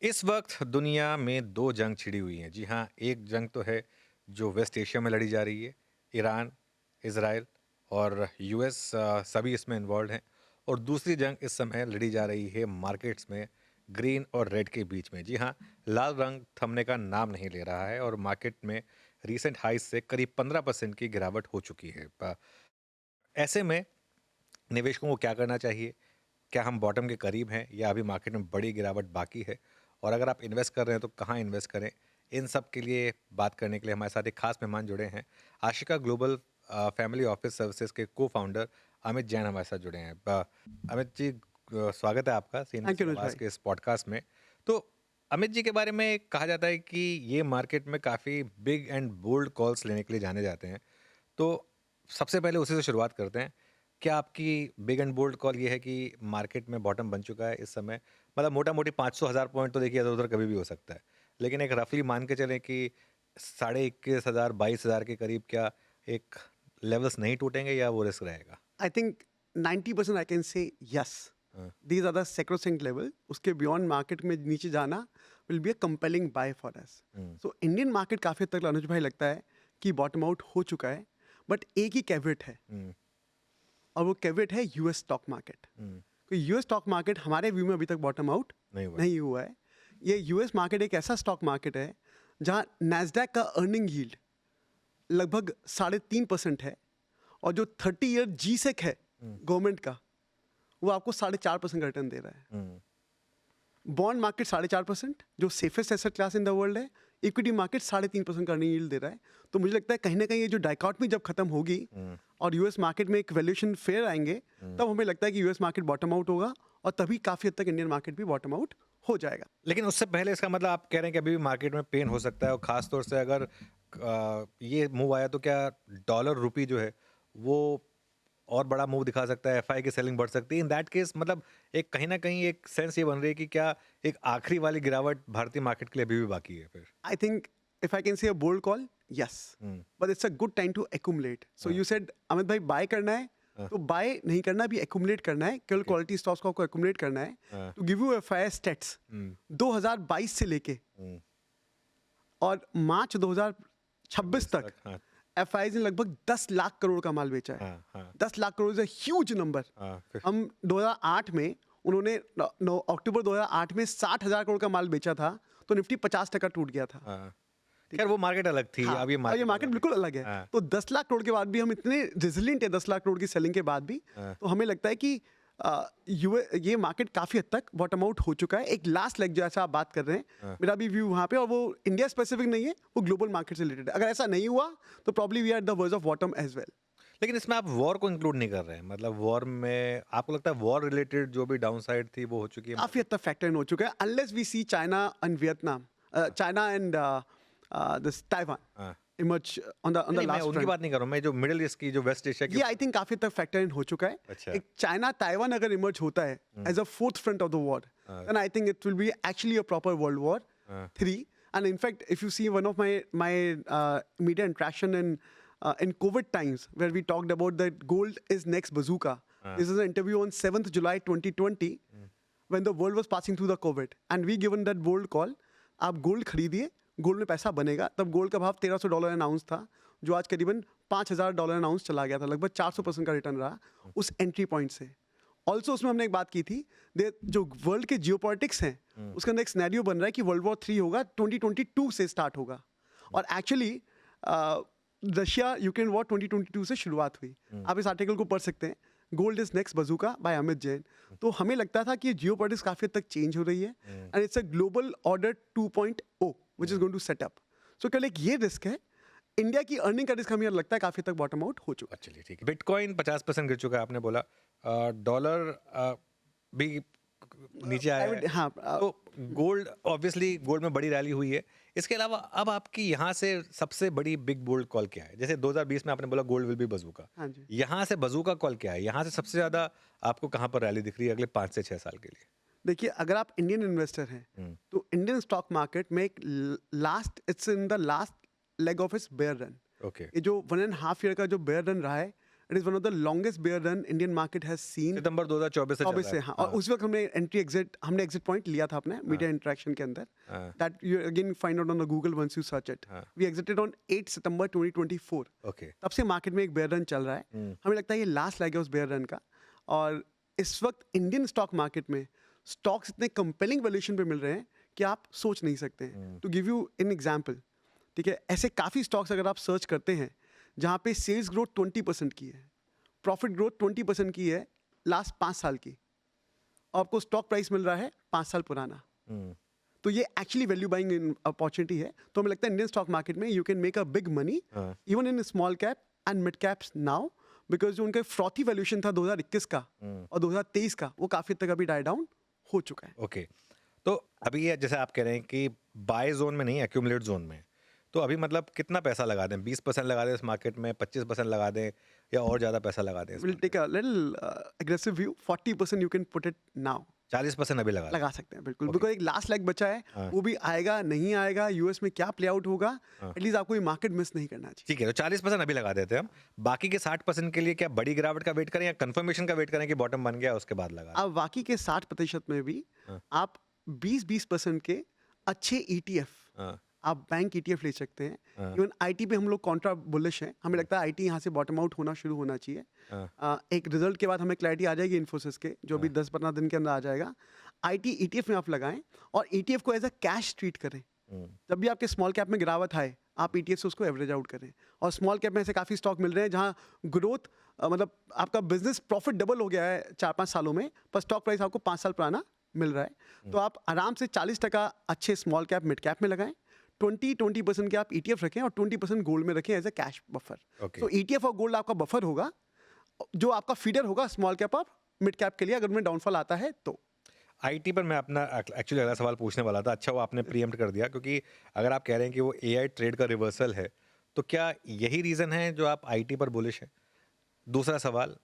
इस वक्त दुनिया में दो जंग छिड़ी हुई हैं। जी हाँ, एक जंग तो है जो वेस्ट एशिया में लड़ी जा रही है। ईरान, इजराइल और यूएस सभी इसमें इन्वॉल्व हैं। और दूसरी जंग इस समय लड़ी जा रही है मार्केट्स में, ग्रीन और रेड के बीच में। जी हाँ, लाल रंग थमने का नाम नहीं ले रहा है और मार्केट में रीसेंट हाइस से करीब 15% की गिरावट हो चुकी है। ऐसे में निवेशकों को क्या करना चाहिए? क्या हम बॉटम के करीब हैं या अभी मार्केट में बड़ी गिरावट बाकी है? और अगर आप इन्वेस्ट कर रहे हैं तो कहाँ इन्वेस्ट करें? इन सब के लिए बात करने के लिए हमारे साथ एक खास मेहमान जुड़े हैं। Ashika global family office services के को-फाउंडर अमित जैन हमारे साथ जुड़े हैं। अमित जी, स्वागत है आपका senior thank you Anuj cinemas भाई। के इस पॉडकास्ट में। तो अमित जी के बारे में कहा जाता है कि ये मार्केट में काफ़ी बिग एंड बोल्ड कॉल्स लेने के लिए जाने जाते हैं। तो सबसे पहले उसी से शुरुआत करते हैं। क्या आपकी बिग एंड बोल्ड कॉल ये है कि मार्केट में बॉटम बन चुका है इस समय? मतलब मोटा-मोटी 500 हज़ार पॉइंट तो देखिए इधर-उधर कभी भी हो सकता है। लेकिन एक रफली मान के चलें कि साढ़े 21,000 22,000 के करीब क्या एक लेवल्स नहीं टूटेंगे या वो रिस्क रहेगा? I think 90% I can say yes. हाँ, these are the sacrosanct level. उसके बियॉन्ड मार्केट में नीचे जाना will be a compelling buy for us. Hmm, so Indian market काफ़ी हद तक अनुज भाई लगता है कि बॉटम आउट हो चुका है, बट एक ही कैवेट है, हुँ, और वो कैवेट है यूएस स्टॉक मार्केट। हुँ, तो यूएस स्टॉक मार्केट हमारे व्यू में अभी तक बॉटम आउट नहीं हुआ है। नहीं हुआ है। ये यूएस मार्केट एक ऐसा स्टॉक मार्केट है जहाँ नैस्डैक का अर्निंग यील्ड लगभग 3.5% है, और जो 30 ईयर जी सेक है हुँ, गवर्नमेंट का, वो आपको 4.5% का रिटर्न दे रहा है। हुँ, बॉन्ड मार्केट 4.5%, जो safest asset class in the world है। इक्विटी मार्केट 3.5% का अर्निंग यील्ड दे रहा है। तो मुझे लगता है कहीं ना कहीं ये जो डाइकॉटमी जब खत्म होगी हुँ, और यूएस मार्केट में एक वैल्यूएशन फेयर आएंगे, हुँ। तब हमें लगता है कि यूएस मार्केट बॉटम आउट होगा, और तभी काफ़ी हद तक इंडियन मार्केट भी बॉटम आउट हो जाएगा। लेकिन उससे पहले इसका मतलब आप कह रहे हैं कि अभी भी मार्केट में पेन हो सकता है और ख़ास तौर से अगर ये मूव आया तो क्या डॉलर रूपी जो है वो और बड़ा मूव दिखा सकता है, एफआई की सेलिंग बढ़ सकती है। इन दैट केस मतलब एक कहीं न कहीं एक सेंस ये बन रही है कि क्या एक आखिरी वाली गिरावट भारतीय मार्केट के लिए अभी भी बाकी है फिर? I think if I can say a bold call, yes, hmm, but it's a good time to accumulate. So हाँ, यू सेड अमित भाई बाय करना है, हाँ, तो बाय नहीं करना, भी एक्यूमुलेट करना है। केवल ओके, क्वालिटी स्टॉक्स को आपको एक्यूमुलेट करना है। हाँ, to give you F I stats, hmm, 2022 से लेके हुँ, और मार्च 2026 26 तक तक हाँ, एफ ने लगभग 10 लाख करोड़ का माल बेचा है। हाँ, हाँ, 10 lakh crore is a huge number. हाँ, फिर हम 2008 में, उन्होंने अक्टूबर 2008 में 60,000 करोड़ का माल बेचा था, तो निफ्टी 50% टूट गया था। हाँ। ठीक खैर है। वो मार्केट अलग थी, हाँ, अब ये और ये मार्केट मार्केट अलग है। बिल्कुल अलग है। हाँ, तो 10 लाख करोड़ के बाद भी हम इतने रेजिलिएंट है, 10 लाख करोड़ की सेलिंग के बाद भी। हाँ, तो हमें लगता है कि ये मार्केट काफ़ी हद तक बॉटम आउट हो चुका है। एक लास्ट लेग जैसा आप बात कर रहे हैं, हाँ। मेरा भी व्यू वहाँ पे, और वो इंडिया स्पेसिफिक नहीं है, वो ग्लोबल मार्केट से रिलेटेड है। अगर ऐसा नहीं हुआ तो probably we are the verge of bottom as well. लेकिन इसमें आप वॉर को इंक्लूड नहीं कर रहे हैं। मतलब वॉर में आपको लगता है वॉर रिलेटेड जो भी डाउनसाइड थी वो हो चुकी है काफ़ी हद मार्केट? तक फैक्टर इन हो चुका है, unless we see China and Vietnam, हाँ, चाइना एंड दिस ताइवान हाँ। इमर्ज ऑन द नहीं, मैं लास्ट उनकी फ्रंट। बात नहीं कर रहा हूँ, मैं जो मिडल ईस्ट की जो वेस्ट एशिया की ये बात आई थिंक काफी तक फैक्टर इन हो चुका है। अच्छा। एक चाइना ताइवान अगर इमर्ज होता है hmm, as a fourth front of the war, हाँ, then I think it will be actually a proper world war हाँ, 3। And in fact if you see one of my media interaction in COVID times, where we talked about that gold is next bazooka. हाँ, This is an interview on 7th July 2020, hmm, when the world was passing through the COVID, and we given that bold call, आप gold खरीदिए, gold में पैसा बनेगा। तब gold का भाव $1,300 N ounce था, जो आज करीबन $5,000 एन आउंस चला गया था। लगभग 400% का रिटर्न रहा हुँ, उस एंट्री पॉइंट से। ऑल्सो उसमें हमने एक बात की थी, जो वर्ल्ड के जियोपॉलिटिक्स हैं, हुँ, उसका नेक्स्ट सिनेरियो बन रहा है कि वर्ल्ड वॉर 3 होगा, 2022 से स्टार्ट होगा। हुँ, और एक्चुअली रशिया यूक्रेन वॉर 2022 से शुरुआत हुई। हुँ, आप इस आर्टिकल को पढ़ सकते हैं, gold is next bazooka by Amit Jain. तो हमें लगता था कि जियोपॉलिटिक्स काफी हद तक चेंज हो रही है, hmm, and it's a global order 2.0 which is hmm. Going to set up. So केवल एक ये रिस्क है, इंडिया की अर्निंग का रिस्क हमें लगता है काफी हद तक बॉटम आउट हो चुका है। चलिए ठीक है। बिटकॉइन 50% गिर चुका है आपने बोला। डॉलर भी नीचे आया है। प्राइवेट, हाँ, तो गोल्ड ऑब्वियसली गोल्ड में बड़ी रैली हुई है। इसके अलावा अब आपकी यहाँ से सबसे बड़ी बिग बोल्ड कॉल क्या है? जैसे 2020 में आपने बोला गोल्ड विल बी बज़ूका। हाँ जी। यहाँ से बज़ूका कॉल क्या है? यहाँ से सबसे ज़्यादा आपको कहाँ पर रैली दिख रही है अगले 5 से 6 साल के लिए? देखिए, अगर आप इंडियन इन्वेस्टर हैं, हुँ, तो इंडियन स्टॉक मार्केट में एक last, it's in the last leg of its bear run. Okay. ये जो 1.5 ईयर का जो बेयर रन रहा है, it is one of the longest bear run Indian market has seen. सितंबर 2024 से चल 24 रहा से, है। हाँ। और उस वक्त हमने एग्जिट पॉइंट लिया था अपने मीडिया इंटरेक्शन के अंदर। हाँ। That you again find out on the Google once you search it. हाँ। We exited on 8 September 2024। Okay. तब से मार्केट में एक बेयर रन चल रहा है। हमें लगता है ये लास्ट लेग है उस बेयर रन का। और इस वक्त इंडियन स्टॉक मार्केट में स्टॉक्स इतने कंपेलिंग वैल्यूएशन पे मिल रहे हैं कि आप सोच नहीं सकते हैं। To give you an example, ठीक है, ऐसे काफ़ी स्टॉक्स अगर आप सर्च करते हैं जहाँ पे सेल्स ग्रोथ 20% की है, प्रॉफिट ग्रोथ 20% की है लास्ट 5 साल की, और आपको स्टॉक प्राइस मिल रहा है 5 साल पुराना, तो ये एक्चुअली वैल्यू बाइंग अपॉर्चुनिटी है। तो हमें लगता है इंडियन स्टॉक मार्केट में you can make a big money even in small cap and mid caps now, because जो उनका फ्रॉथी वैल्यूएशन था 2021 का और 2023 का, वो काफ़ी हद तक अभी डाई डाउन हो चुका है। ओके। तो अभी ये जैसे आप कह रहे हैं कि बाय जोन में नहीं, एक्यूमुलेट जोन में, तो अभी मतलब कितना पैसा लगा दें? 20% लगा दें इस मार्केट में, 25% लगा दें, या और ज़्यादा पैसा लगा दें? Will take a little aggressive view, 40% you can put it now. 40% अभी लगा सकते हैं बिल्कुल, Okay. बिकॉज एक लास्ट लेग बचा है। हाँ। वो भी आएगा नहीं आएगा, यूएस में क्या प्ले आउट होगा, एटलीस्ट आपको ये मार्केट मिस नहीं करना चाहिए। ठीक है, तो 40% अभी लगा देते हैं हम। बाकी के 60% के लिए क्या बड़ी गिरावट का वेट करें या कंफर्मेशन का वेट करें कि बॉटम बन गया उसके बाद लगा? अब बाकी के 60% में भी हाँ। आप 20% के अच्छे ETF, हाँ, आप बैंक ETF ले सकते हैं। हाँ। इवन आईटी पे हम लोग कॉन्ट्रा बुलिश हैं, हमें लगता है आईटी यहाँ से बॉटम आउट होना शुरू होना चाहिए। हाँ। एक रिजल्ट के बाद हमें क्लैरिटी आ जाएगी इन्फोसिस के, जो अभी 10-15 दिन के अंदर आ जाएगा। आईटी ETF में आप लगाएं और ETF को एज अ कैश ट्रीट करें। जब भी आपके स्मॉल कैप में गिरावट आए, आप ETF से उसको एवरेज आउट करें। और स्मॉल कैप में ऐसे काफ़ी स्टॉक मिल रहे हैं जहाँ ग्रोथ मतलब आपका बिजनेस प्रॉफिट डबल हो गया है 4-5 सालों में, पर स्टॉक प्राइस आपको 5 साल पुराना मिल रहा है। तो आप आराम से 40% अच्छे स्मॉल कैप मिड कैप में लगाएं, 20% के आप ETF रखें और 20% गोल्ड में रखें as a cash buffer. Okay. तो ETF और गोल्ड आपका बफर होगा, जो आपका फीडर होगा स्मॉल कैप और मिड कैप के लिए, अगर उनमें डाउनफॉल आता है तो। आईटी पर मैं अपना एक्चुअली अगला सवाल पूछने वाला था। अच्छा, वो आपने प्रीएम्प्ट कर दिया, क्योंकि अगर आप कह रहे हैं कि वो एआई ट्रेड का रिवर्सल है, तो क्या यही रीज़न है जो आप आईटी पर बुलिश हैं? दूसरा सवाल,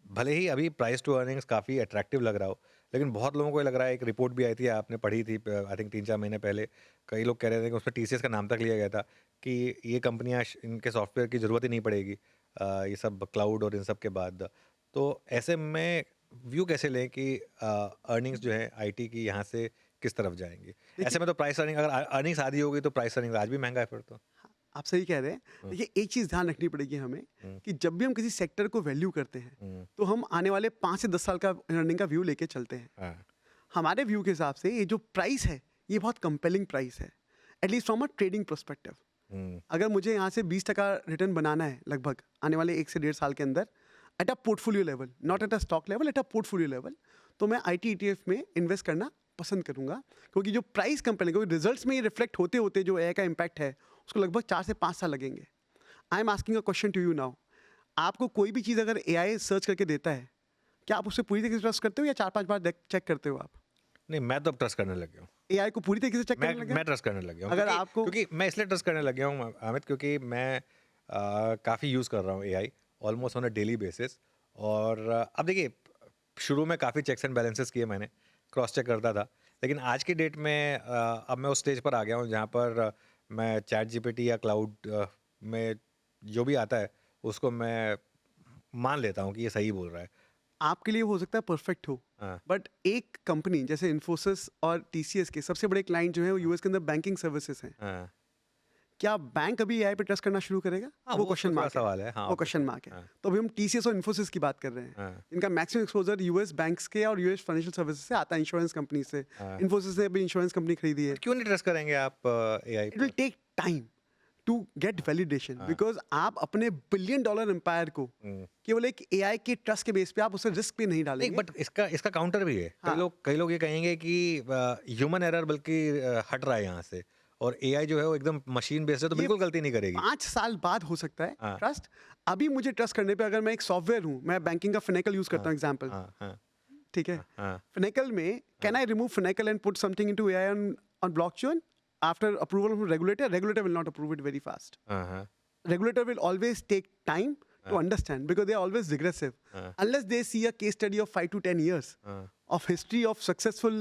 भले ही अभी प्राइस टू अर्निंग्स काफ़ी अट्रैक्टिव लग रहा हो, लेकिन बहुत लोगों को ये लग रहा है, एक रिपोर्ट भी आई थी, आपने पढ़ी थी आई थिंक 3-4 महीने पहले, कई लोग कह रहे थे कि उसमें टीसीएस का नाम तक लिया गया था कि ये कंपनियां इनके सॉफ्टवेयर की ज़रूरत ही नहीं पड़ेगी, ये सब क्लाउड और इन सब के बाद। तो ऐसे में व्यू कैसे लें कि अर्निंग्स जो है आईटी की यहाँ से किस तरफ जाएंगी? ऐसे में तो प्राइस अर्निंग, अगर अर्निंग्स आधी होगी तो प्राइस अर्निंग आज भी महंगा है फिर तो। आप सही कह रहे हैं। देखिए, एक चीज़ ध्यान रखनी पड़ेगी हमें कि जब भी हम किसी सेक्टर को वैल्यू करते हैं तो हम आने वाले 5 से 10 साल का अर्निंग का व्यू लेके चलते हैं। हाँ। हमारे व्यू के हिसाब से ये जो प्राइस है, ये बहुत कंपेलिंग प्राइस है, at least from a trading perspective. अगर मुझे यहाँ से 20% रिटर्न बनाना है लगभग आने वाले 1 से 1.5 साल के अंदर, at a portfolio level, not at a stock level, at a portfolio level, तो मैं आईटी ETF में इन्वेस्ट करना पसंद करूंगा। क्योंकि जो प्राइस कंपेलिंग, क्योंकि रिजल्ट्स में ये रिफ्लेक्ट होते होते जो एआई का इम्पैक्ट है उसको लगभग 4 से 5 साल लगेंगे। I am asking a question to you now, आपको कोई भी चीज़ अगर एआई सर्च करके देता है, क्या आप उससे पूरी तरीके से ट्रस्ट करते हो या 4-5 बार चेक करते हो आप? नहीं, मैं तो अब ट्रस्ट करने लग गया हूँ। एआई को पूरी तरीके से चेक करने लगे? मैं ट्रस्ट करने लग गया हूँ, अगर क्योंकि आपको क्योंकि मैं इसलिए ट्रस्ट करने लग गया हूँ अमित, क्योंकि मैं काफ़ी यूज़ कर रहा हूँ AI almost on a daily basis. और अब देखिए, शुरू में काफ़ी चेक्स एंड बैलेंसेस किए मैंने, क्रॉस चेक करता था, लेकिन आज की डेट में अब मैं उस स्टेज पर आ गया हूँ जहाँ पर मैं चैट जीपीटी या क्लाउड में जो भी आता है उसको मैं मान लेता हूँ कि ये सही बोल रहा है। आपके लिए हो सकता है परफेक्ट हो, हाँ। बट एक कंपनी जैसे इन्फोसिस और टीसीएस के सबसे बड़े क्लाइंट जो है वो यूएस के अंदर बैंकिंग सर्विसेज हैं। हाँ। क्या बैंक अभी एआई पे ट्रस्ट करना शुरू करेगा? हाँ, वो वो क्वेश्चन थोड़ा मार्क सवाल है। हाँ, वो क्वेश्चन मार्क है। हाँ। तो अभी हम टीसीएस और इन्फोसिस की बात कर रहे हैं। हाँ। इनका मैक्सिमम एक्सपोजर यूएस बैंक्स के और यूएस फाइनेंशियल सर्विसेज से आता है, इंश्योरेंस कंपनी से। हाँ। इन्फोसिस ने अभी इंश्योरेंस कंपनी खरीदी है। क्यों नहीं ट्रस्ट करेंगे आप AI it will take time to get validation, because आप अपने $1 बिलियन एम्पायर को केवल एक एआई के ट्रस्ट के बेस पे आप उसे रिस्क पे नहीं नहीं, डालेंगे। बट इसका काउंटर भी है। हाँ। कई लोग ये कहेंगे कि ह्यूमन एरर बल्कि हट रहा है यहाँ से, और एआई जो है वो एकदम मशीन बेस्ड है, तो ये बिल्कुल गलती नहीं करेगी। 5 साल बाद हो सकता है हाँ। ट्रस्ट। अभी मुझे ट्रस्ट करने पे, अगर मैं एक सॉफ्टवेयर हूँ, मैं बैंकिंग का फिनेकल यूज करता हूँ एग्जांपल, हाँ, हाँ, ठीक है, हाँ। फिनेकल में can I remove Finacle and put something into AI on blockchain after approval from regulator will not approve it very fast. हाँ, हाँ, Regulator will always take time to understand because they are always regressive. Unless they see a case study of 5 to 10 years of history of successful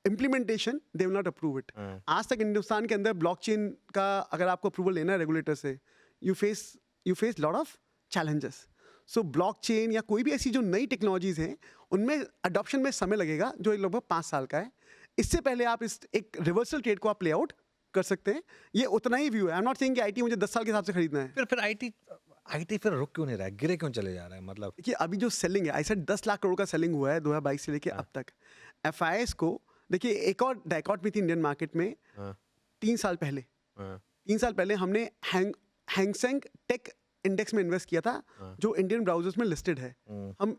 implementation, they will not approve it. आज तक हिंदुस्तान के अंदर blockchain का अगर आपको approval लेना है regulator से, you face lot of challenges. So blockchain या कोई भी ऐसी जो नई टेक्नोलॉजीज हैं उनमें अडॉप्शन में समय लगेगा जो लगभग 5 साल का है. इससे पहले आप इस एक रिवर्सल ट्रेड को आप प्ले आउट कर सकते हैं. ये उतना ही व्यू है. आई एम नॉट सेइंग कि आईटी मुझे 10 साल के हिसाब से खरीदना है. फिर आईटी फिर रुक क्यों नहीं रहा है, गिरे क्यों चले जा रहा है? मतलब देखिए अभी जो सेलिंग है, आई सेड 10 लाख करोड़ का सेलिंग हुआ है 2022 से लेके अब तक. एफआईएस को देखिए एक और डायकॉटमी थी इंडियन मार्केट में. 3 साल पहले 3 साल पहले हमने हैंगसेंग टेक इंडेक्स में इन्वेस्ट किया था जो इंडियन ब्राउजर्स में लिस्टेड है.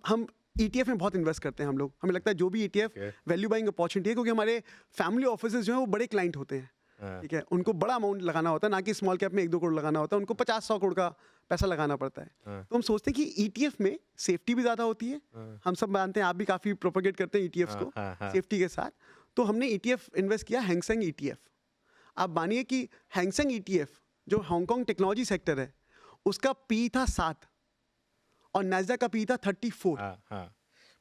हम ETF में बहुत इन्वेस्ट करते हैं हम लोग. हमें लगता है जो भी ETF वैल्यू बाइंग अपॉर्चुनिटी है, क्योंकि हमारे फैमिली ऑफिसेज जो है वो बड़े क्लाइंट होते हैं. ठीक है, उनको बड़ा अमाउंट लगाना होता है, ना कि स्मॉल कैप में 1-2 करोड़ लगाना होता है. उनको 50-100 करोड़ का पैसा लगाना पड़ता है. तो हम सोचते हैं कि ETF में सेफ्टी भी ज़्यादा होती है. हम सब मानते हैं, आप भी काफ़ी प्रोपेगेट करते हैं ETFs को सेफ्टी के साथ. तो हमने ETF इन्वेस्ट किया हैंगसेंग ETF. आप मानिए कि हैंगसेंग ETF जो हांगकांग टेक्नोलॉजी सेक्टर है उसका पी था 7 और नैस्डैक का पी था 34.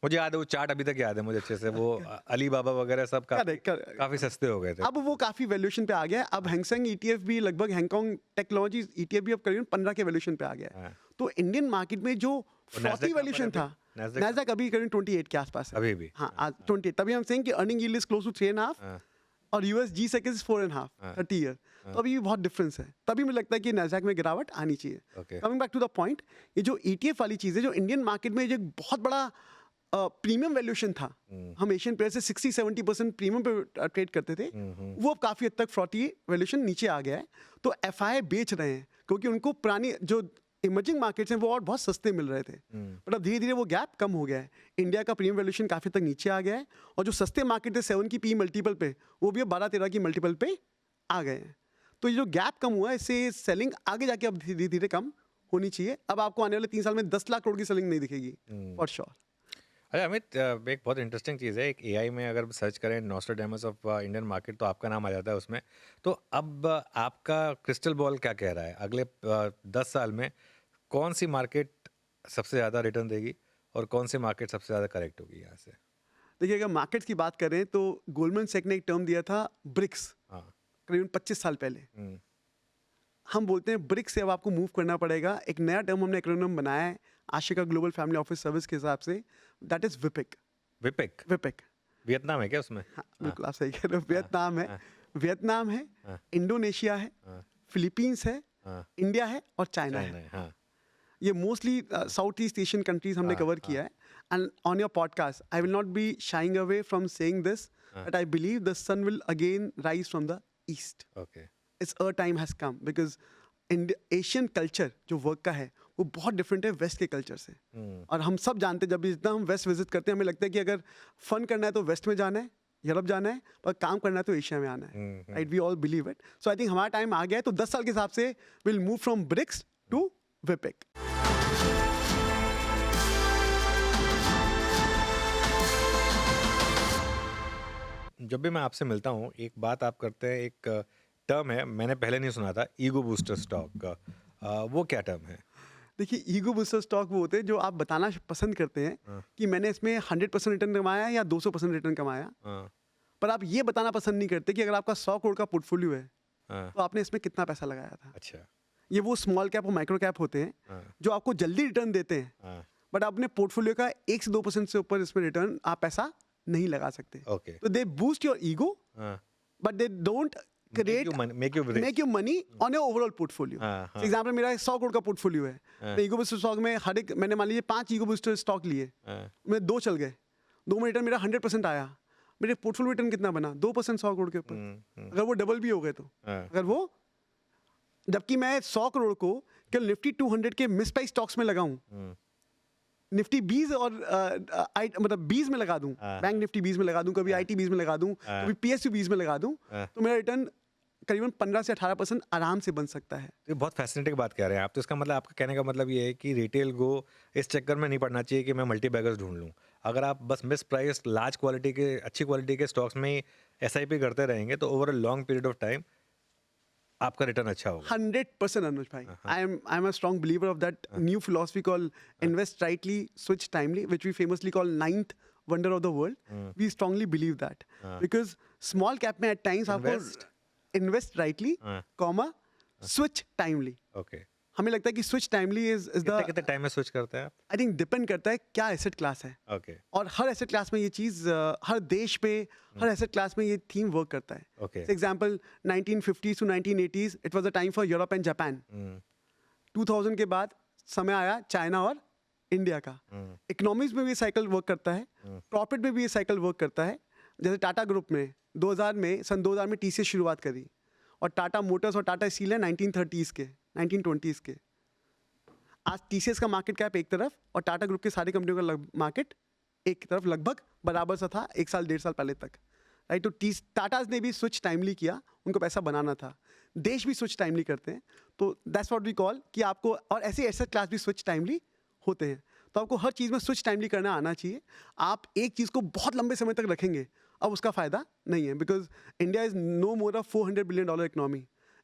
मुझे याद है, वो चार्ट अभी तक याद है मुझे अच्छे से. वो अलीबाबा वगैरह सब काफी सस्ते हो गए थे. अब वो काफी वैल्यूएशन पे आ गया. अब हैंगसेंग ETF भी लगभग हांगकांग टेक्नोलॉजी ETF भी अब करीबन 15 के वैल्यूएशन पे आ गया. तो इंडियन मार्केट में जो 40 वैल्यूएशन था, नैस्डैक अभी करीबन 28 के आसपास है अभी भी. हाँ, आज 28. तभी हम सेइंग कि earning yield is close to 3.5 और US G-Sec इज 4.5 30 ईयर. तो अभी भी बहुत डिफरेंस है. तभी मुझे लगता है कि नैस्डैक में गिरावट आनी चाहिए. Coming back to the point, ये जो ETF वाली चीज़ है, जो इंडियन मार्केट में जो एक बहुत बड़ा प्रीमियम वैल्यूएशन था, हम एशियन प्लेयर से 60-70% प्रीमियम पे ट्रेड करते थे, वो अब काफ़ी हद तक 40 वैल्यूएशन नीचे आ गया है. तो FI बेच रहे हैं क्योंकि उनको पुरानी जो इमर्जिंग मार्केट्स हैं वो और बहुत सस्ते मिल रहे थे. बट अब धीरे धीरे वो गैप कम हो गया है. इंडिया का प्रीमियम वैल्यूएशन काफ़ी तक नीचे आ गया है और जो सस्ते मार्केट थे 7 की PE मल्टीपल पे, वो भी अब 12-13 की मल्टीपल पे आ गए हैं. तो ये जो गैप कम हुआ है, इससे सेलिंग आगे जाके अब धीरे धीरे कम होनी चाहिए. अब आपको आने वाले 3 साल में 10 लाख करोड़ की सेलिंग नहीं दिखेगी फॉर श्योर. अच्छा अमित, एक बहुत इंटरेस्टिंग चीज़ है, एक AI में अगर सर्च करें नॉस्ट्रेडेमस ऑफ इंडियन मार्केट तो आपका नाम आ जाता है उसमें. तो अब आपका क्रिस्टल बॉल क्या कह रहा है, अगले 10 साल में कौन सी मार्केट सबसे ज़्यादा रिटर्न देगी और कौन सी मार्केट सबसे ज़्यादा करेक्ट होगी यहाँ से? देखिए अगर मार्केट्स की बात करें तो गोल्डमैन सैक ने एक टर्म दिया था ब्रिक्स, करीबन 25 साल पहले. हम बोलते हैं ब्रिक्स से अब आपको मूव करना पड़ेगा. एक नया टर्म हमने एक्रोनिम बनाया है Ashika global family office service के हिसाब से, दैट इज विपिक. विपिक वियतनाम है क्या उसमें? हाँ, बिल्कुल आप सही कह रहे हो. वियतनाम है, इंडोनेशिया है, फिलीपींस है, इंडिया है और चाइना है. ये mostly south east Asian countries हमने कवर किया है. And on your podcast I will not be shying away from saying this, but I believe the sun will again rise from the east. It's a time has come because Asian culture जो work का है वो बहुत different है waste के culture से. और हम सब जानते हैं, जब भी जितना हम वेस्ट विजिट करते हैं हमें लगता है कि अगर फन करना है तो वेस्ट में जाना है, यूरोप जाना है, पर काम करना है तो एशिया में आना है. Right, we all believe it. So I think हमारा टाइम आ गया है. तो 10 साल के हिसाब से will move from BRICS to VIPIC. जब भी मैं आपसे मिलता हूँ एक बात आप करते हैं, एक टर्म है मैंने पहले नहीं सुना था, ईगो बूस्टर स्टॉक का. वो क्या टर्म है? देखिए ईगो बूस्टर स्टॉक वो होते हैं जो आप बताना पसंद करते हैं कि मैंने इसमें 100% रिटर्न कमाया या 200% रिटर्न कमाया, पर आप ये बताना पसंद नहीं करते कि अगर आपका 100 करोड़ का पोर्टफोलियो है तो आपने इसमें कितना पैसा लगाया था. अच्छा, ये वो स्मॉल कैप और माइक्रो कैप होते हैं जो आपको जल्दी रिटर्न देते हैं, बट अपने पोर्टफोलियो का 1 से 2% से ऊपर इसमें रिटर्न आप पैसा नहीं लगा सकते. तो they boost your ego but they don't make you money on your overall portfolio. For example, मेरा 100 करोड़ का पोर्टफोलियो है. मैं ईगो बूस्टर स्टॉक में हर एक, मैंने मान लीजिए 5 ईगो बूस्टर स्टॉक लिए, मैं 2 चल गए, 2 में रिटर्न मेरा 100% आया. मेरे पोर्टफोलियो रिटर्न कितना बना? 2% 100 करोड़ के ऊपर. अगर वो डबल भी हो गए तो अगर वो, जबकि मैं 100 करोड़ को केवल निफ्टी 200 के मिस प्राइस स्टॉक्स में लगाऊं, निफ्टी 20 और मतलब 20 में लगा दूं, बैंक निफ्टी 20 में लगा दूं, कभी IT 20 में लगा दूं, कभी PSU 20 में लगा दूं, तो मेरा रिटर्न करीबन 15 से 18% आराम से बन सकता है. तो बहुत फैसिनेटिंग बात कह रहे हैं आप. तो इसका मतलब, आपका कहने का मतलब ये है कि रिटेल को इस चक्कर में नहीं पड़ना चाहिए कि मैं मल्टी बैगर्स ढूंढ लूं. अगर आप बस मिस प्राइस लार्ज क्वालिटी के, अच्छी क्वालिटी के स्टॉक्स में SIP करते रहेंगे तो over a long period of time आपका रिटर्न अच्छा होगा. 100% अनुज भाई. I am a strong believer of that new philosophy called invest rightly, switch timely, which we famously call 9th wonder of the world. We strongly believe that because small cap में at times आपको invest rightly, comma, switch timely. हमें लगता है कि switch timely is कितने the, कितने time में switch करते हैं आप? आई थिंक डिपेंड करता है क्या एसेट क्लास है, ओके, और हर एसेट क्लास में ये चीज़ हर देश पे हर एसेट क्लास में ये थीम वर्क करता है. Okay. For example 1950s to 1980s it was a time for Europe and Japan. 2000 के बाद समय आया चाइना और इंडिया का. इकोनॉमीज में भी साइकिल वर्क करता है, प्रॉफिट में भी ये साइकिल वर्क करता है. जैसे टाटा ग्रुप में 2000 में सन 2000 में टी से शुरुआत करी, और टाटा मोटर्स और टाटा स्टील है 1930s के 1920s के. आज टीसीएस का मार्केट कैप एक तरफ और टाटा ग्रुप के सारी कंपनियों का मार्केट एक तरफ लगभग बराबर सा था एक साल डेढ़ साल पहले तक, राइट. तो टाटाज ने भी स्विच टाइमली किया, उनको पैसा बनाना था. देश भी स्विच टाइमली करते हैं, तो दैट्स व्हाट वी कॉल कि आपको, और ऐसे एसेट क्लास भी स्विच टाइमली होते हैं. तो आपको हर चीज़ में स्विच टाइमली करना आना चाहिए. आप एक चीज़ को बहुत लंबे समय तक रखेंगे, अब उसका फ़ायदा नहीं है, because India is no more a $400 billion economy,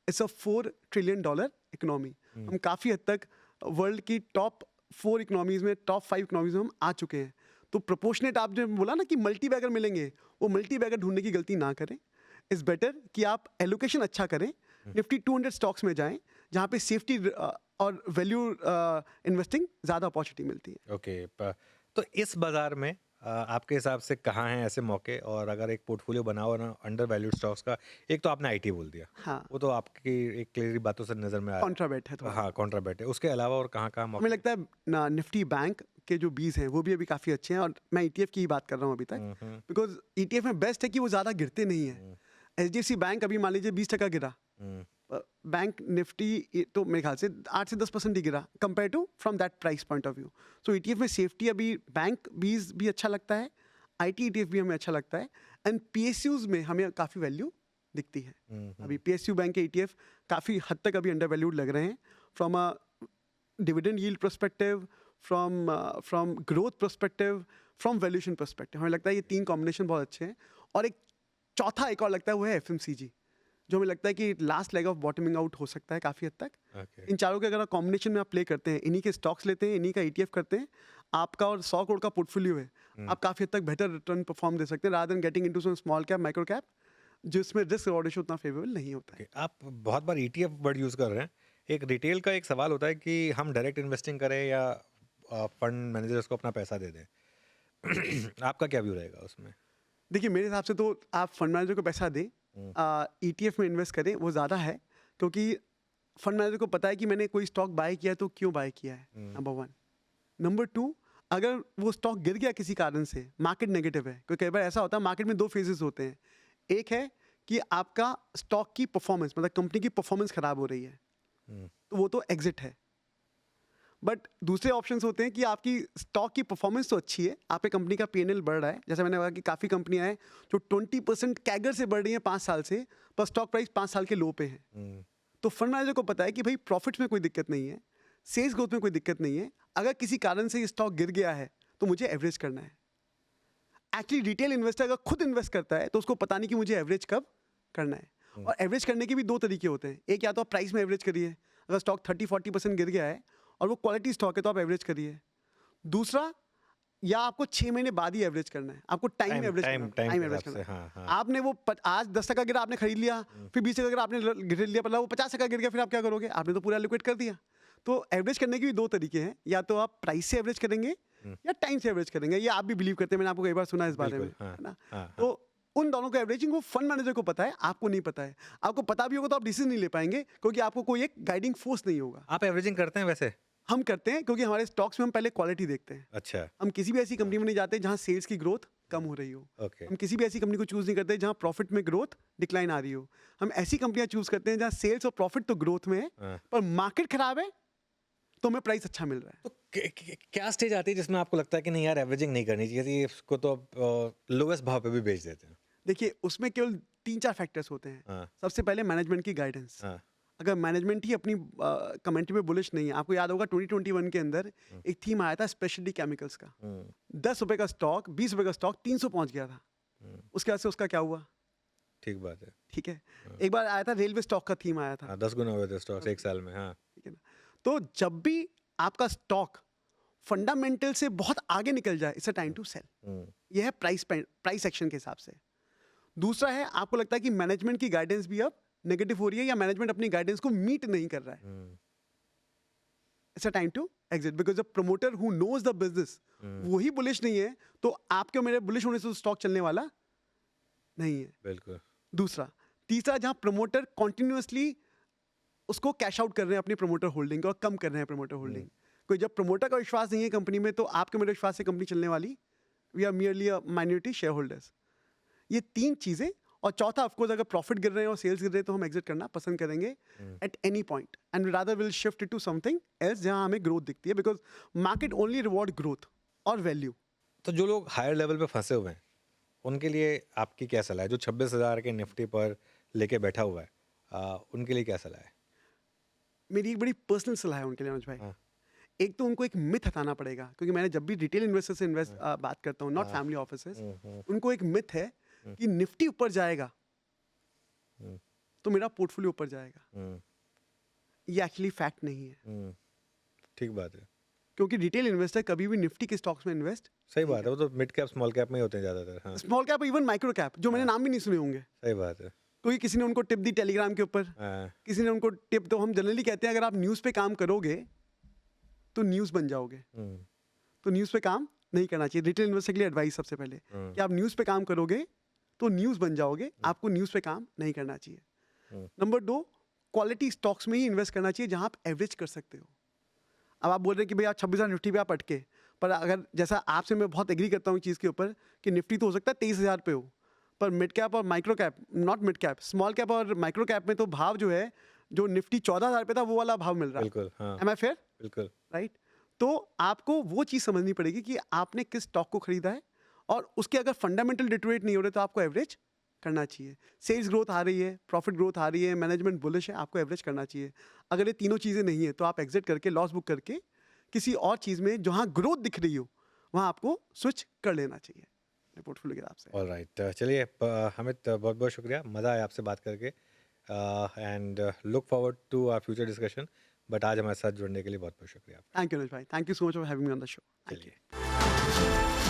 it's a $4 trillion economy. हम काफ़ी हद तक वर्ल्ड की टॉप 4 इकोनॉमीज़ में, टॉप 5 इकोनॉमीज़ में हम आ चुके हैं. तो प्रोपोर्शनेट, आप जो बोला ना कि मल्टी बैगर मिलेंगे, वो मल्टी बैगर ढूंढने की गलती ना करें. इट्स बेटर कि आप एलोकेशन अच्छा करें, निफ्टी 200 स्टॉक्स में जाएं जहाँ पे सेफ्टी और वैल्यू इन्वेस्टिंग ज़्यादा अपॉर्चुनिटी मिलती है. ओके, तो इस बाजार में आपके हिसाब से कहाँ हैं ऐसे मौके? और अगर एक पोर्टफोलियो बनाओ ना अंडर वैल्यूड स्टॉक्स का, एक तो आपने आईटी बोल दिया, हाँ, वो तो आपकी एक क्लियर बातों से नजर में आ रहा कॉन्ट्राबेट है है. थोड़ा. हाँ, कॉन्ट्राबैट है. उसके अलावा और कहाँ कहाँ हमें मौके? लगता है ना निफ्टी बैंक के जो बीज हैं वो भी अभी काफ़ी अच्छे हैं, और मैं ईटीएफ की ही बात कर रहा हूँ अभी तक, बिकॉज ईटीएफ में बेस्ट है कि वो ज़्यादा गिरते नहीं है. एचडीएफसी बैंक अभी मान लीजिए 20% गिरा, बैंक निफ्टी तो मेरे ख्याल से 8 से 10% ही गिरा compare to from that price point of view. So ETF में सेफ्टी, अभी बैंक बीज भी अच्छा लगता है, आईटी ईटीएफ भी हमें अच्छा लगता है, एंड पीएसयूज में हमें काफ़ी वैल्यू दिखती है. अभी पीएसयू बैंक के ईटीएफ काफ़ी हद तक अभी अंडर वैल्यूड लग रहे हैं, from a dividend yield perspective, from growth perspective, from valuation perspective. हमें लगता है ये 3 कॉम्बिनेशन बहुत अच्छे हैं. और एक चौथा एक और लगता है वो है एफएमसीजी, जो हमें लगता है कि last leg of bottoming out हो सकता है काफ़ी हद तक. ओके, इन चारों के अगर आप कॉम्बिनेशन में आप प्ले करते हैं, इन्हीं के स्टॉक्स लेते हैं, इन्हीं का ईटीएफ करते हैं, आपका और 100 करोड़ का पोर्टफोलियो है, आप काफ़ी हद तक बेहतर रिटर्न परफॉर्म दे सकते हैं, rather than getting into some small cap micro cap जिसमें रिस्क रिवॉर्ड रेशियो उतना फेवरेबल नहीं होता है. ओके. आप बहुत बार ईटीएफ वर्ड यूज़ कर रहे हैं. एक रिटेल का एक सवाल होता है कि हम डायरेक्ट इन्वेस्टिंग करें या फंड मैनेजर्स को अपना पैसा दे दें. आपका क्या व्यू रहेगा उसमें? देखिए मेरे हिसाब से तो आप फंड मैनेजर को पैसा दें, ईटीएफ में इन्वेस्ट करें, वो ज़्यादा है, क्योंकि फंड मैनेजर को पता है कि मैंने कोई स्टॉक बाय किया है तो क्यों बाय किया है, नंबर 1. नंबर 2, अगर वो स्टॉक गिर गया किसी कारण से, मार्केट नेगेटिव है, क्योंकि कई बार ऐसा होता है मार्केट में 2 फेजेस होते हैं. एक है कि आपका स्टॉक की परफॉर्मेंस, मतलब कंपनी की परफॉर्मेंस खराब हो रही है, तो वो तो एग्जिट है. बट दूसरे ऑप्शंस होते हैं कि आपकी स्टॉक की परफॉर्मेंस तो अच्छी है, आपकी कंपनी का पीएनएल बढ़ रहा है, जैसे मैंने कहा कि काफ़ी कंपनियां हैं जो 20% कैगर से बढ़ रही हैं 5 साल से, पर स्टॉक प्राइस 5 साल के लो पे है. तो फंड मैनेजर को पता है कि भाई प्रॉफिट्स में कोई दिक्कत नहीं है, सेल्स ग्रोथ में कोई दिक्कत नहीं है, अगर किसी कारण से ये स्टॉक गिर गया है तो मुझे एवरेज करना है. एक्चुअली रिटेल इन्वेस्टर अगर खुद इन्वेस्ट करता है तो उसको पता नहीं कि मुझे एवरेज कब करना है. और एवरेज करने के भी 2 तरीके होते हैं. एक, या तो आप प्राइस में एवरेज करिए, अगर स्टॉक 30-40% गिर गया है और वो क्वालिटी स्टॉक है तो आप एवरेज करिए. दूसरा, या आपको 6 महीने बाद ही एवरेज करना है, आपको टाइम एवरेज टाइम एवरेज से. करना है. हाँ, हाँ. आपने वो आज 10% गिरा, आपने खरीद लिया, फिर 20% गिरा, आपने खरीद लिया, मतलब वो 50% गिर गया, फिर आप क्या करोगे? आपने तो पूरा लिक्विड कर दिया. तो एवरेज करने के भी 2 तरीके हैं, या तो आप प्राइस से एवरेज करेंगे या टाइम से एवरेज करेंगे. ये आप भी बिलीव करते हैं, मैंने आपको कई बार सुना है इस बारे में, बिल्कुल, हाँ, है ना. हाँ, तो उन दोनों को एवरेजिंग वो फंड मैनेजर को पता है, आपको नहीं पता है. आपको पता भी होगा तो आप डिसीजन नहीं ले पाएंगे, क्योंकि आपको कोई एक गाइडिंग फोर्स नहीं होगा. आप एवरेजिंग करते हैं वैसे? हम करते हैं, क्योंकि हमारे स्टॉक्स में हम पहले क्वालिटी देखते हैं. अच्छा, हम किसी भी ऐसी कंपनी में नहीं जाते जहां सेल्स की ग्रोथ कम हो रही हो. ओके. हम किसी भी ऐसी कंपनी को चूज नहीं करते जहां प्रॉफिट में ग्रोथ डिक्लाइन आ रही हो. हम ऐसी कंपनियां चूज करते हैं जहां सेल्स और प्रॉफिट तो ग्रोथ में है, हाँ. पर मार्केट खराब है तो हमें प्राइस अच्छा मिल रहा है. तो क्या स्टेज आती है जिसमें आपको लगता है कि नहीं यार एवरेजिंग नहीं करनी चाहिए थी, इसको तो लोवेस्ट भाव पे भी बेच देते हैं? देखिए उसमें केवल 3-4 फैक्टर्स होते हैं. हाँ, सबसे पहले मैनेजमेंट की गाइडेंस. हाँ, अगर मैनेजमेंट ही अपनी कमेंट्री में बुलिश नहीं है, आपको याद होगा 2021 के अंदर एक थीम आया था स्पेशलिटी केमिकल्स का. 10 रुपए का स्टॉक, 20 रुपए का स्टॉक 300 पहुंच गया था. उसके बाद से उसका क्या हुआ? ठीक बात है. ठीक है. एक बार आया था रेलवे स्टॉक का थीम आया था, 10 गुना हुए थे स्टॉक्स एक साल में. हाँ, ठीक है ना. तो जब भी आपका स्टॉक फंडामेंटल से बहुत आगे निकल जाए, it's a time to sell. यह है प्राइस एक्शन के हिसाब से. दूसरा है, आपको लगता है कि मैनेजमेंट की गाइडेंस भी अब नेगेटिव हो रही है, या मैनेजमेंट अपनी गाइडेंस को मीट नहीं कर रहा है, it's a time to exit because the promoter who knows the business वही बुलिश नहीं है, तो आपके और मेरे बुलिश होने से स्टॉक चलने वाला नहीं है। बिल्कुल। दूसरा, तीसरा, जहां प्रमोटर कॉन्टिन्यूसली उसको कैश आउट कर रहे हैं अपनी प्रमोटर होल्डिंग और कम कर रहे हैं प्रमोटर होल्डिंग। कोई जब प्रमोटर का विश्वास नहीं है कंपनी में, तो आपके मेरे विश्वास से कंपनी चलने वाली, we are merely a minority share holders. ये तीन चीजें, और चौथा ऑफकोर्स अगर प्रॉफिट गिर रहे हैं और सेल्स गिर रहे हैं तो हम एग्जिट करना पसंद करेंगे at any point, and rather will shift to something else जहां हमें ग्रोथ दिखती है, because market only reward growth और वैल्यू। तो जो लोग हायर लेवल पे फंसे हुए हैं, उनके लिए आपकी क्या सलाह है? जो 26,000 के निफ्टी पर लेके बैठा हुआ है, उनके लिए क्या सलाह है? मेरी एक बड़ी पर्सनल सलाह है उनके लिए, अनुज भाई। हाँ। एक तो उनको एक मिथ हटाना पड़ेगा, क्योंकि मैंने जब भी रिटेल इन्वेस्टर से बात करता हूँ, नॉट फैमिली ऑफिसेस, उनको एक मिथ है कि निफ्टी ऊपर जाएगा तो मेरा पोर्टफोलियो ऊपर जाएगा। हम्म, ये एक्चुअली फैक्ट नहीं है, हम्म, ठीक बात है। क्योंकि रिटेल इन्वेस्टर कभी भी निफ्टी के स्टॉक्स में इन्वेस्ट, सही बात है, वो तो मिड कैप स्मॉल कैप में ही होते हैं ज़्यादातर। हाँ, small cap, even micro cap, जो मैंने नाम भी नहीं सुने होंगे, सही बात है। क्योंकि किसी ने उनको टिप दी टेलीग्राम के ऊपर, हाँ, किसी ने उनको टिप, तो हम जनरली कहते हैं अगर आप न्यूज़ पे काम करोगे तो न्यूज़ बन जाओगे। हम्म, तो न्यूज़ पे काम नहीं करना चाहिए। रिटेल इन्वेस्टर के लिए एडवाइस सबसे पहले कि आप न्यूज़ पे काम करोगे तो न्यूज़ बन जाओगे, आपको न्यूज़ पे काम नहीं करना चाहिए। नंबर 2, क्वालिटी स्टॉक्स में ही इन्वेस्ट करना चाहिए जहां आप एवरेज कर सकते हो। अब आप बोल रहे हैं कि भाई आप 26,000 निफ्टी पे आप अटके, पर अगर जैसा आपसे मैं बहुत एग्री करता हूँ चीज़ के ऊपर कि निफ्टी तो हो सकता है 23,000 पे हो, पर मिड कैप और micro cap, not mid cap, small cap और माइक्रो कैप में तो भाव जो है, जो निफ्टी 14,000 पे था वो वाला भाव मिल रहा है। बिल्कुल। हाँ, एम आई फेयर? बिल्कुल। राइट। तो आपको वो चीज़ समझनी पड़ेगी कि आपने किस स्टॉक को खरीदा है, और उसके अगर फंडामेंटल डिटोरेट नहीं हो रहे तो आपको एवरेज करना चाहिए। सेल्स ग्रोथ आ रही है, प्रॉफिट ग्रोथ आ रही है, मैनेजमेंट बुलिश है, आपको एवरेज करना चाहिए। अगर ये तीनों चीज़ें नहीं है तो आप एग्जिट करके लॉस बुक करके किसी और चीज़ में जहाँ ग्रोथ दिख रही हो वहाँ आपको स्विच कर लेना चाहिए अपने पोर्टफोलियो के हिसाब से। ऑलराइट, चलिए हमिद, बहुत बहुत शुक्रिया, मज़ा आया आपसे बात करके, and look forward to our future discussion. But आज हमारे साथ जुड़ने के लिए बहुत बहुत शुक्रिया आपका। थैंक यू अनुज भाई, thank you so much for having me on the show. Thank you. चलिए।